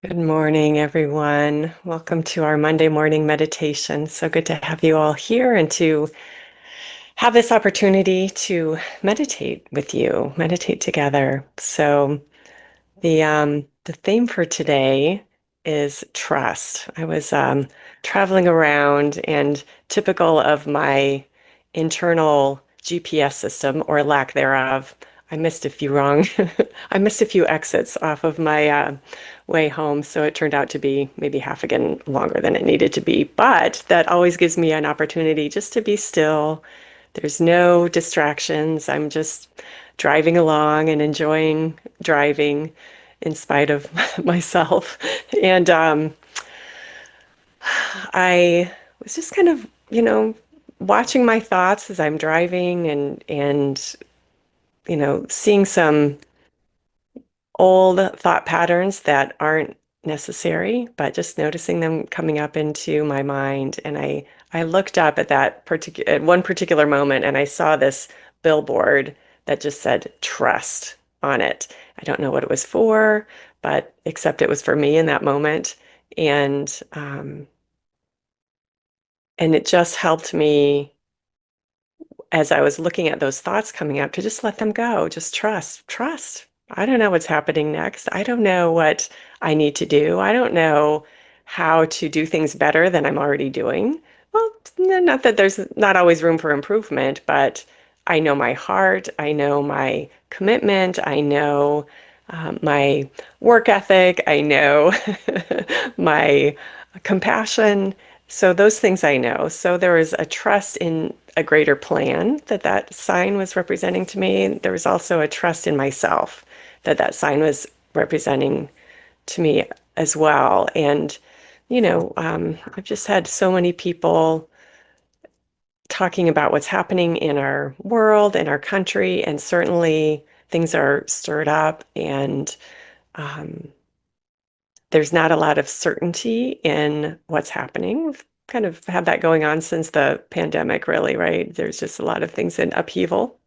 Good morning, everyone. Welcome to our Monday morning meditation. So good to have you all here and to have this opportunity to meditate with you, meditate together. So the theme for today is trust. I was traveling around, and typical of my internal GPS system or lack thereof, I missed a few wrong. I missed a few exits off of my way home, so it turned out to be maybe half again longer than it needed to be. But that always gives me an opportunity just to be still. There's no distractions. I'm just driving along and enjoying driving in spite of myself. And I was just kind of, watching my thoughts as I'm driving and seeing some old thought patterns that aren't necessary, but just noticing them coming up into my mind. And I looked up at at one particular moment, and I saw this billboard that just said trust on it. I don't know what it was for, but except it was for me in that moment. And and it just helped me as I was looking at those thoughts coming up to just let them go, just trust. I don't know what's happening next. I don't know what I need to do. I don't know how to do things better than I'm already doing. Well, not that there's not always room for improvement, but I know my heart. I know my commitment. I know my work ethic. I know my compassion. So those things I know. So there was a trust in a greater plan that that sign was representing to me. There was also a trust in myself that that sign was representing to me as well. And, I've just had so many people talking about what's happening in our world, in our country, and certainly things are stirred up and um, there's not a lot of certainty in what's happening. We've kind of had that going on since the pandemic, really, right? There's just a lot of things in upheaval,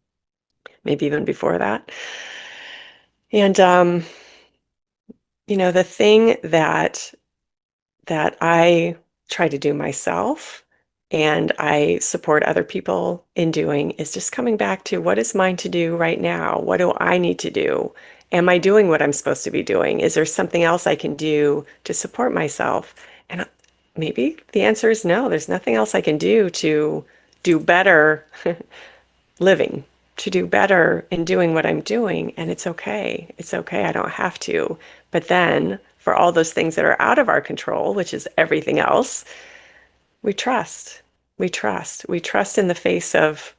maybe even before that. And the thing that I try to do myself and I support other people in doing is just coming back to what is mine to do right now? What do I need to do? Am I doing what I'm supposed to be doing? Is there something else I can do to support myself? And maybe the answer is no, there's nothing else I can do to do better living, to do better in doing what I'm doing. And it's okay. It's okay. I don't have to. But then for all those things that are out of our control, which is everything else, we trust. We trust. We trust in the face of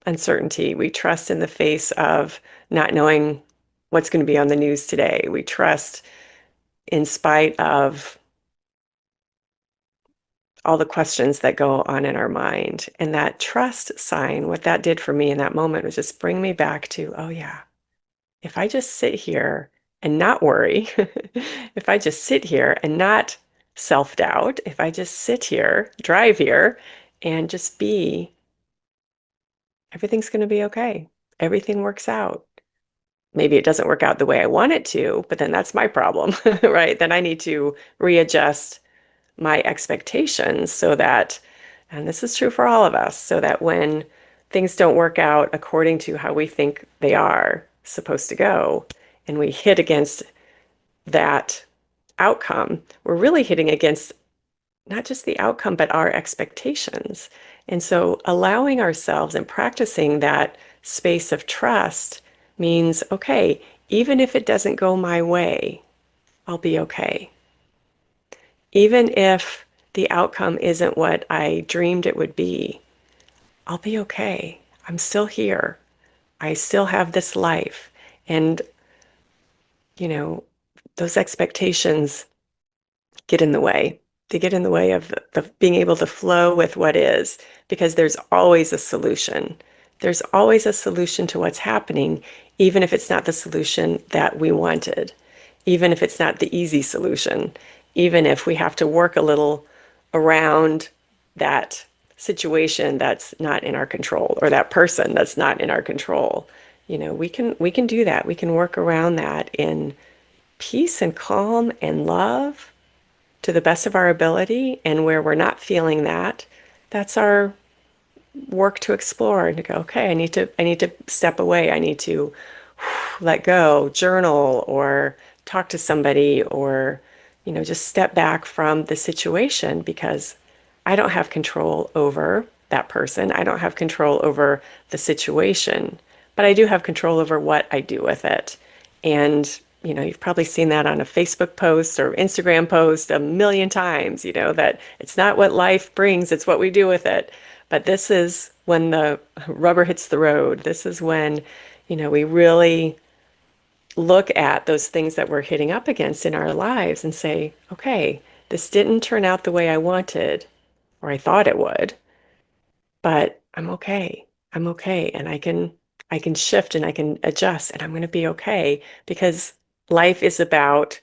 uncertainty. We trust in the face of not knowing what's going to be on the news today. We trust in spite of all the questions that go on in our mind. And that trust sign, what that did for me in that moment was just bring me back to, oh, yeah, if I just sit here and not worry, if I just sit here and not self-doubt, if I just sit here, drive here, and just be, everything's going to be okay. Everything works out. Maybe it doesn't work out the way I want it to, but then that's my problem, right? Then I need to readjust my expectations so that, and this is true for all of us, so that when things don't work out according to how we think they are supposed to go, and we hit against that outcome, we're really hitting against not just the outcome, but our expectations. And so allowing ourselves and practicing that space of trust means, okay, even if it doesn't go my way, I'll be okay. Even if the outcome isn't what I dreamed it would be, I'll be okay. I'm still here. I still have this life. And, you know, those expectations get in the way. They get in the way of being able to flow with what is, because there's always a solution. There's always a solution to what's happening, even if it's not the solution that we wanted, even if it's not the easy solution, even if we have to work a little around that situation that's not in our control or that person that's not in our control. We can do that. We can work around that in peace and calm and love to the best of our ability. And where we're not feeling that, that's our work to explore and to go, okay, I need to step away. I need to let go, journal, or talk to somebody, or, just step back from the situation because I don't have control over that person. I don't have control over the situation, but I do have control over what I do with it. And, you've probably seen that on a Facebook post or Instagram post a million times, that it's not what life brings, it's what we do with it. But this is when the rubber hits the road. This is when, we really look at those things that we're hitting up against in our lives and say, okay, this didn't turn out the way I wanted or I thought it would, but I'm okay. I'm okay. And I can shift and I can adjust and I'm going to be okay because life is about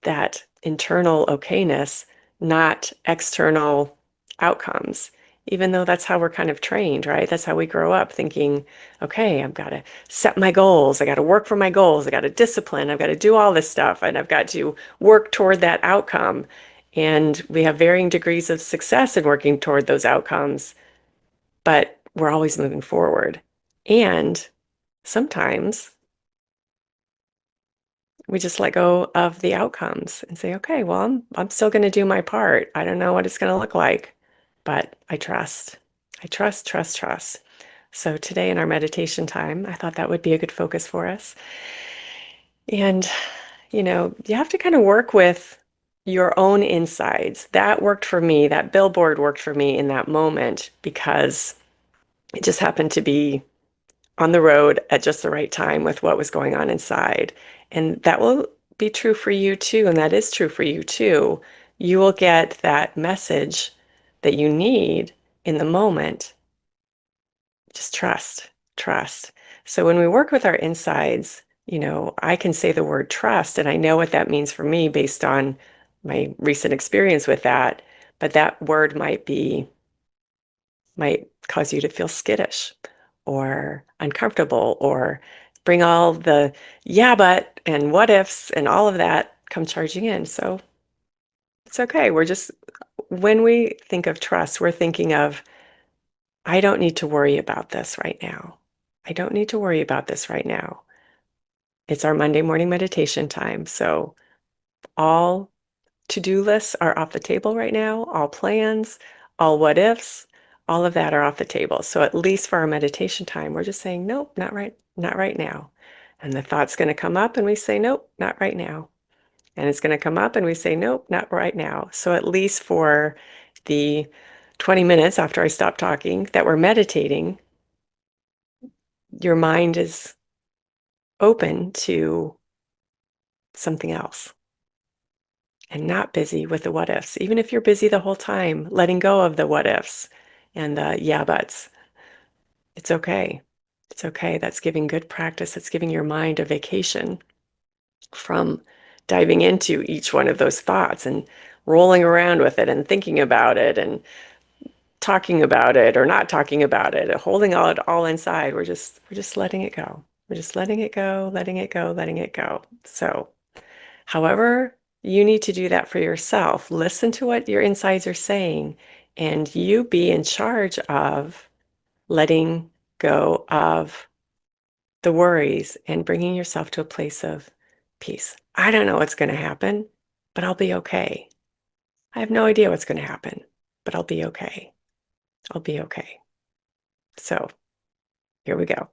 that internal okayness, not external outcomes. Even though that's how we're kind of trained, right? That's how we grow up thinking, okay, I've got to set my goals. I got to work for my goals. I got to discipline. I've got to do all this stuff and I've got to work toward that outcome. And we have varying degrees of success in working toward those outcomes, but we're always moving forward. And sometimes we just let go of the outcomes and say, okay, well, I'm still going to do my part. I don't know what it's going to look like, but I trust. I trust, trust, trust. So today in our meditation time, I thought that would be a good focus for us. And, you have to kind of work with your own insides. That worked for me. That billboard worked for me in that moment because it just happened to be on the road at just the right time with what was going on inside. And that will be true for you too. And that is true for you too. You will get that message that you need in the moment. Just trust, trust. So when we work with our insides, I can say the word trust, and I know what that means for me based on my recent experience with that. But that word might cause you to feel skittish or uncomfortable or bring all the yeah, but and what ifs and all of that come charging in. So it's okay. When we think of trust, we're thinking of, I don't need to worry about this right now. I don't need to worry about this right now. It's our Monday morning meditation time. So all to-do lists are off the table right now, all plans, all what ifs, all of that are off the table. So at least for our meditation time, we're just saying, nope, not right now. And the thought's going to come up and we say, nope, not right now. And it's going to come up and we say, nope, not right now. So at least for the 20 minutes after I stop talking that we're meditating, your mind is open to something else and not busy with the what ifs. Even if you're busy the whole time, letting go of the what ifs and the yeah buts, it's okay. It's okay. That's giving good practice. It's giving your mind a vacation from diving into each one of those thoughts and rolling around with it and thinking about it and talking about it or not talking about it, holding all inside. We're just letting it go. We're just letting it go, letting it go, letting it go. So however, you need to do that for yourself. Listen to what your insides are saying, and you be in charge of letting go of the worries and bringing yourself to a place of peace. I don't know what's going to happen, but I'll be okay. I have no idea what's going to happen, but I'll be okay. I'll be okay. So here we go.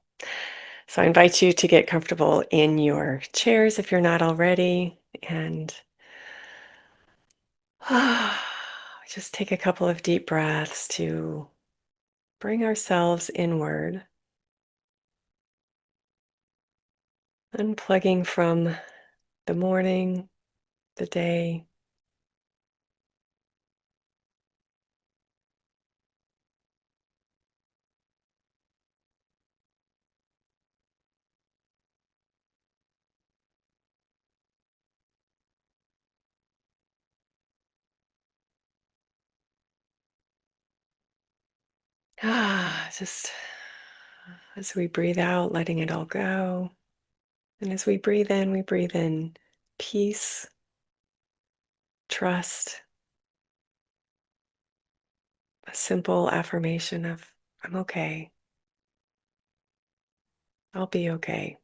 So I invite you to get comfortable in your chairs if you're not already, and just take a couple of deep breaths to bring ourselves inward, unplugging from the morning, the day. Just as we breathe out, letting it all go. And as we breathe in peace, trust, a simple affirmation of, I'm okay, I'll be okay.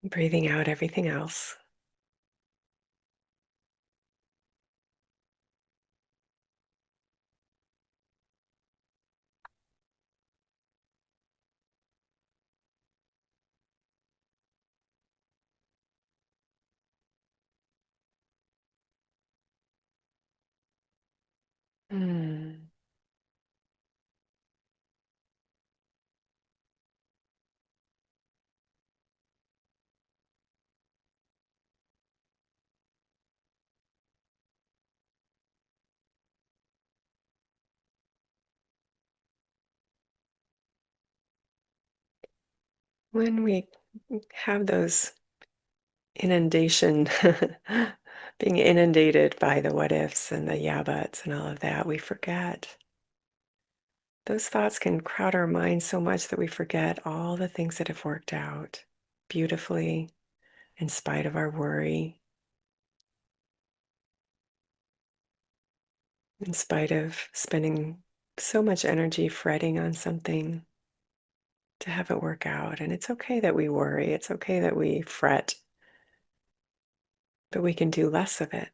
Breathing out everything else. Mm. When we have those inundation, being inundated by the what ifs and the yeah buts and all of that, we forget. Those thoughts can crowd our minds so much that we forget all the things that have worked out beautifully in spite of our worry, in spite of spending so much energy fretting on something to have it work out. And it's okay that we worry, it's okay that we fret, but we can do less of it.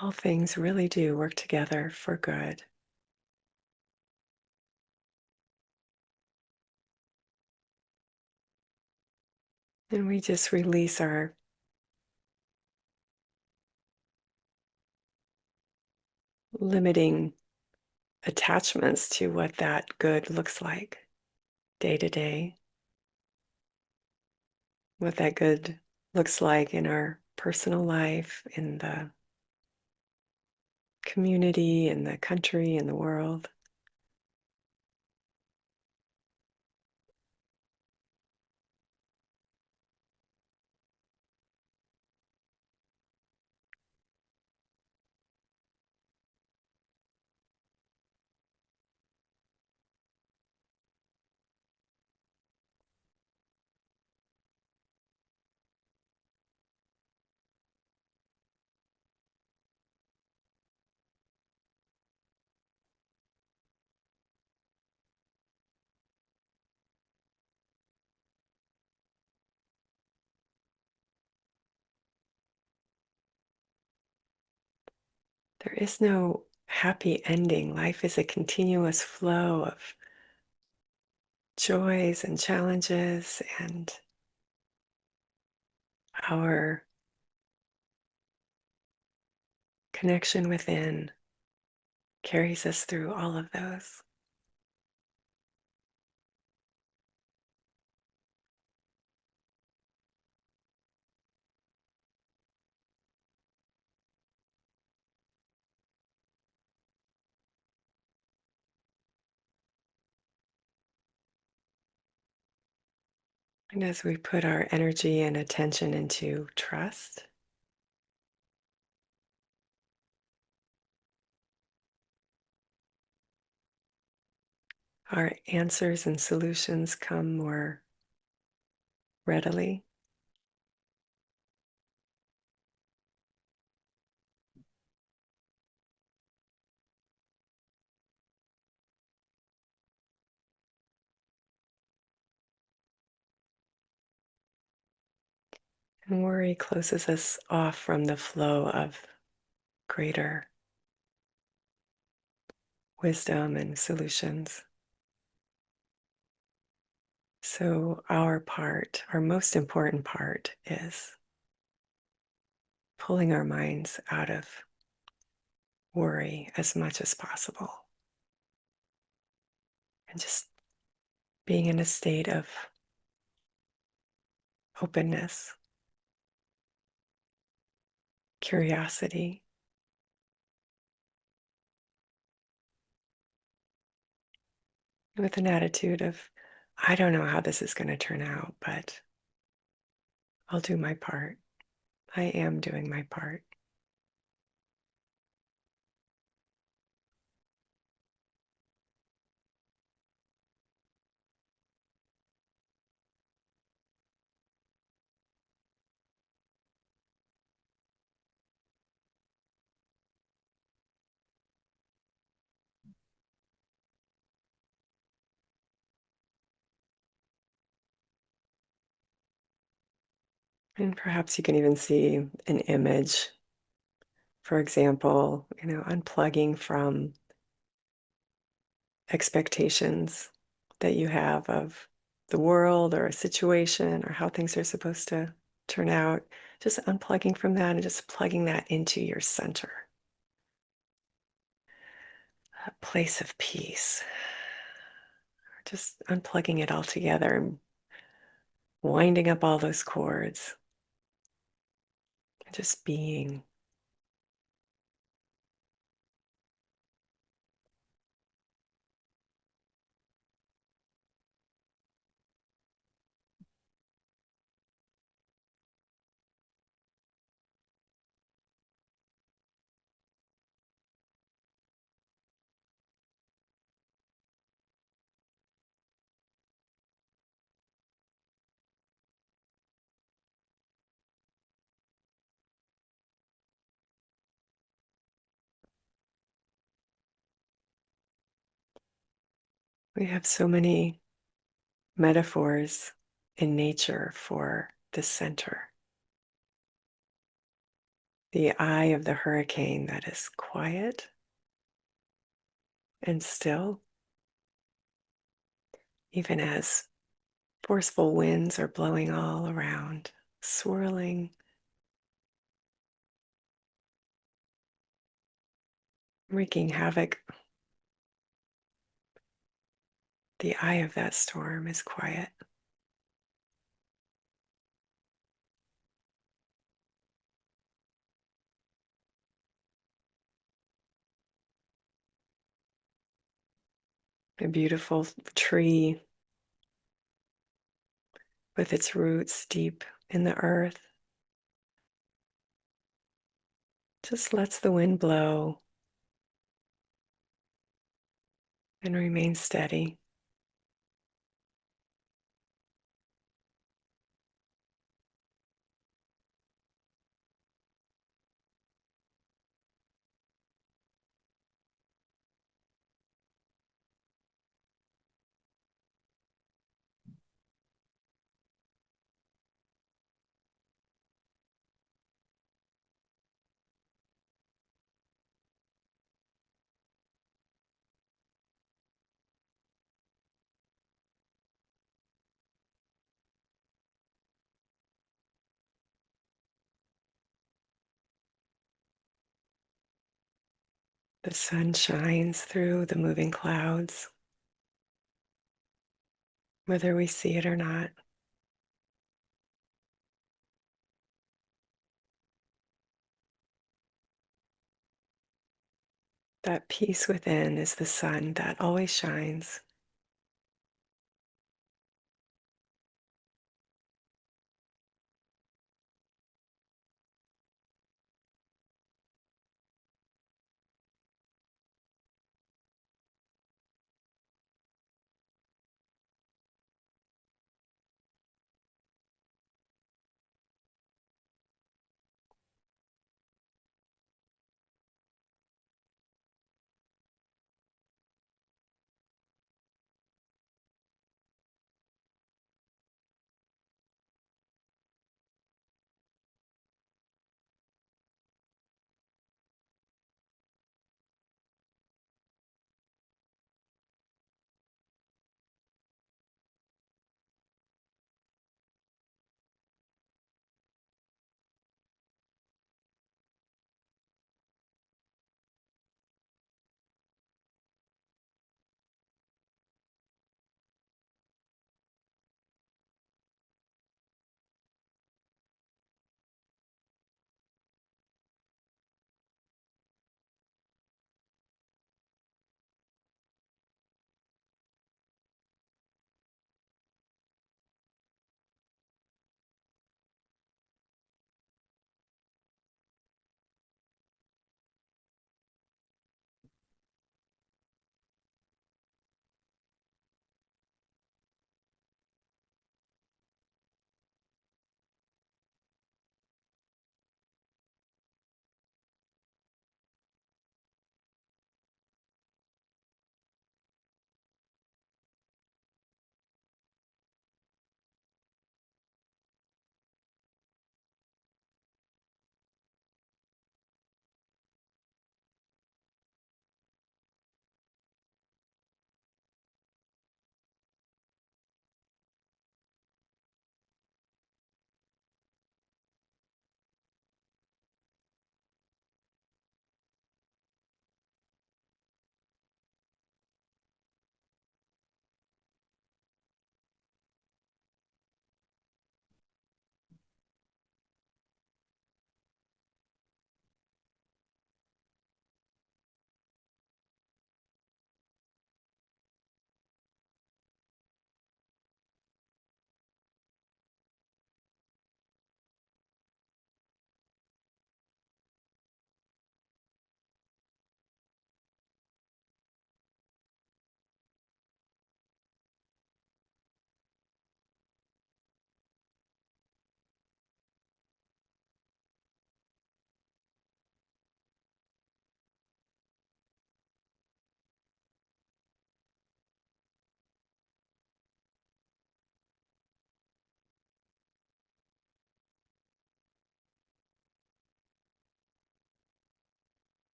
All things really do work together for good. And we just release our limiting attachments to what that good looks like day to day, what that good looks like in our personal life, in the community, in the country, in the world. There is no happy ending. Life is a continuous flow of joys and challenges, and our connection within carries us through all of those. And as we put our energy and attention into trust, our answers and solutions come more readily. And worry closes us off from the flow of greater wisdom and solutions. So, our part, our most important part, is pulling our minds out of worry as much as possible and just being in a state of openness, curiosity, with an attitude of, I don't know how this is going to turn out, but I'll do my part. I am doing my part. And perhaps you can even see an image, for example, unplugging from expectations that you have of the world or a situation or how things are supposed to turn out. Just unplugging from that and just plugging that into your center, a place of peace. Just unplugging it all together and winding up all those cords, just being. We have so many metaphors in nature for the center. The eye of the hurricane that is quiet and still, even as forceful winds are blowing all around, swirling, wreaking havoc. The eye of that storm is quiet. A beautiful tree with its roots deep in the earth just lets the wind blow and remains steady. The sun shines through the moving clouds, whether we see it or not. That peace within is the sun that always shines.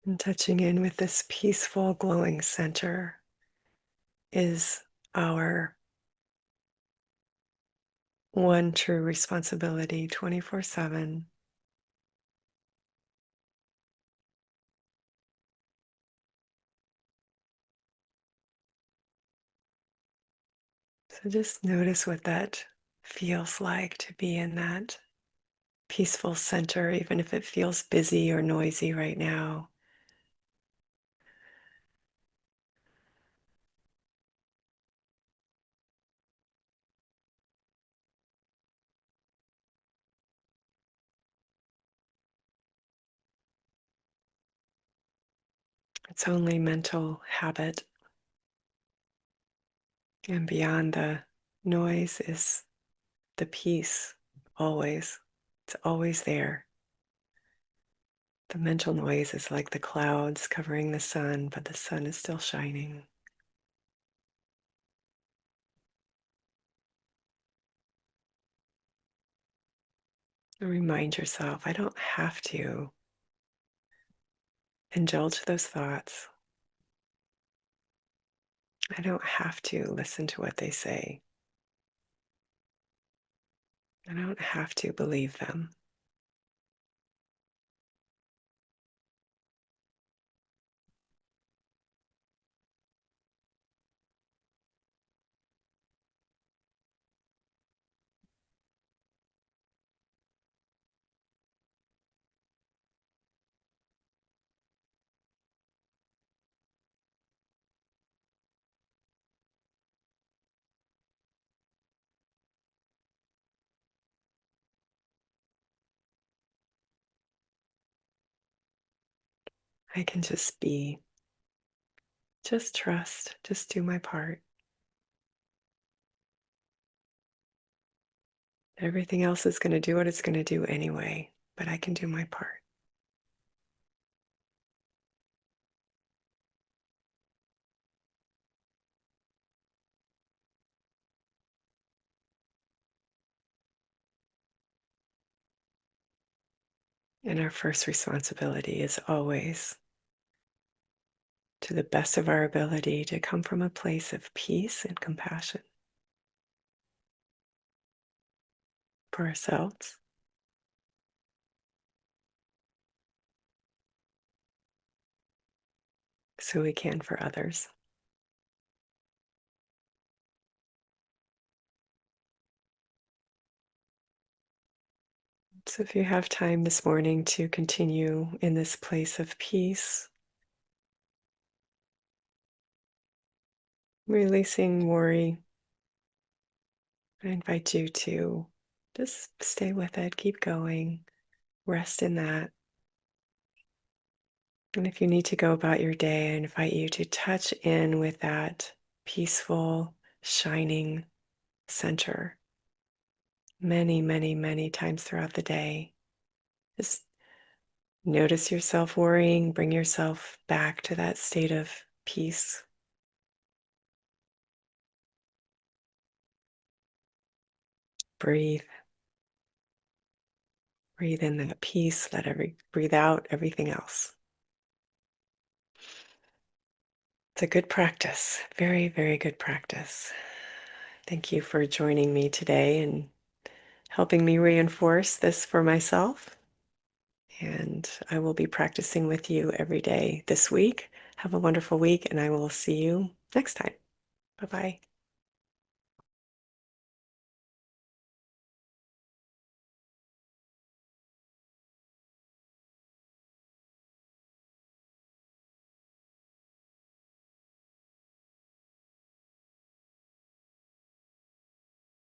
And touching in with this peaceful, glowing center is our one true responsibility 24/7. So just notice what that feels like to be in that peaceful center, even if it feels busy or noisy right now. It's only mental habit, and beyond the noise is the peace, always. It's always there. The mental noise is like the clouds covering the sun, but the sun is still shining. And remind yourself, I don't have to indulge those thoughts. I don't have to listen to what they say. I don't have to believe them. I can just be, just trust, just do my part. Everything else is going to do what it's going to do anyway, but I can do my part. And our first responsibility is always, to the best of our ability, to come from a place of peace and compassion for ourselves, so we can for others. So if you have time this morning to continue in this place of peace, releasing worry, I invite you to just stay with it, keep going, rest in that. And if you need to go about your day, I invite you to touch in with that peaceful, shining center many, many, many times throughout the day. Just notice yourself worrying, bring yourself back to that state of peace. Breathe, breathe in that peace, breathe out everything else. It's a good practice, very, very good practice. Thank you for joining me today and helping me reinforce this for myself. And I will be practicing with you every day this week. Have a wonderful week, and I will see you next time. Bye bye.